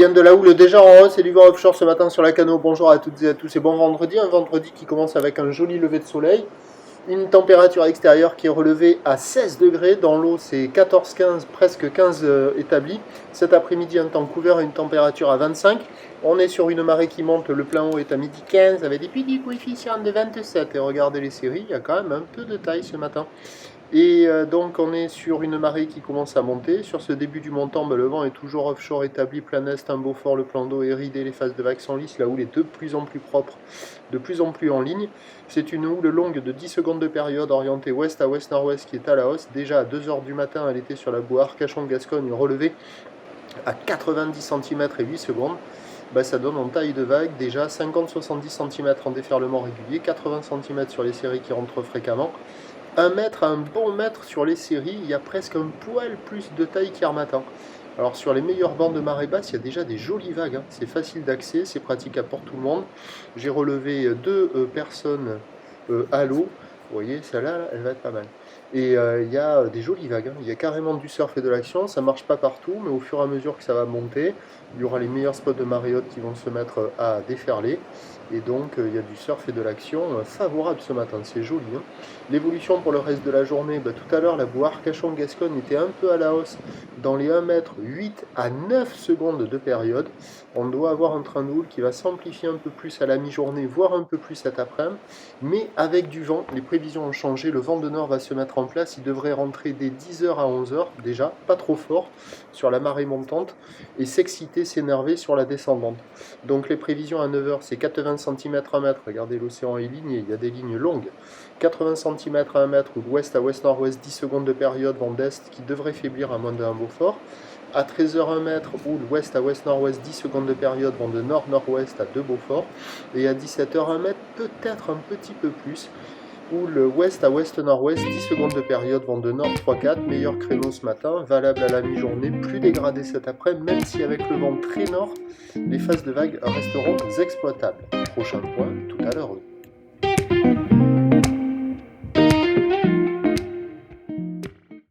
bien de la houle déjà en hausse et du vent offshore ce matin sur la Cano. Bonjour à toutes et à tous et bon vendredi. Un vendredi qui commence avec un joli lever de soleil. Une température extérieure qui est relevée à 16 degrés. Dans l'eau, c'est 14-15, presque 15 établi. Cet après-midi, un temps couvert et une température à 25. On est sur une marée qui monte. Le plein haut est à midi 15 avec des petits coefficients de 27. Et regardez les séries, il y a quand même un peu de taille ce matin. Et donc on est sur une marée qui commence à monter. Sur ce début du montant, le vent est toujours offshore établi, plein est, un beau fort, le plan d'eau est ridé, les phases de vagues sont lisses, la houle est de plus en plus propre, de plus en plus en ligne. C'est une houle longue de 10 secondes de période orientée ouest à ouest-nord-ouest qui est à la hausse. Déjà à 2 h du matin, elle était sur la boue Arcachon-Gascogne relevée à 90 cm et 8 secondes. Ça donne en taille de vague déjà 50-70 cm en déferlement régulier, 80 cm sur les séries qui rentrent fréquemment. 1 mètre à un bon mètre sur les séries, il y a presque un poil plus de taille qu'hier matin. Alors sur les meilleurs bancs de marée basse, il y a déjà des jolies vagues, hein. C'est facile d'accès, c'est praticable pour tout le monde. J'ai relevé 2 personnes à l'eau. Vous voyez, celle-là, elle va être pas mal. Et il y a des jolies vagues, hein. Il y a carrément du surf et de l'action. Ça marche pas partout, mais au fur et à mesure que ça va monter, il y aura les meilleurs spots de marée haute qui vont se mettre à déferler. Et donc il y a du surf et de l'action favorable ce matin, c'est joli, hein. L'évolution pour le reste de la journée, tout à l'heure la boue Arcachon-Gascogne était un peu à la hausse dans les 1 mètre 8 à 9 secondes de période. On doit avoir un train de houle qui va s'amplifier un peu plus à la mi-journée, voire un peu plus cet après-midi, mais avec du vent. Les prévisions ont changé, le vent de nord va se mettre en place, il devrait rentrer dès 10 h à 11 h déjà, pas trop fort sur la marée montante, et s'exciter, s'énerver sur la descendante. Donc les prévisions à 9 h c'est 80 cm à 1 mètre, regardez l'océan est ligné, il y a des lignes longues, 80 cm à 1 mètre ou d'ouest à ouest-nord-ouest, 10 secondes de période, vent d'est qui devrait faiblir à moins d'un Beaufort. À 13 h 1 mètre ou d'ouest à ouest-nord-ouest, 10 secondes de période, vent de nord-nord-ouest à 2 Beaufort. Et à 17 h 1 mètre, peut-être un petit peu plus, ou le ouest à ouest-nord-ouest, 10 secondes de période, vent de nord 3-4, meilleur créneau ce matin, valable à la mi-journée, plus dégradé cet après, même si avec le vent très nord, les phases de vagues resteront exploitables. Prochain point tout à l'heure.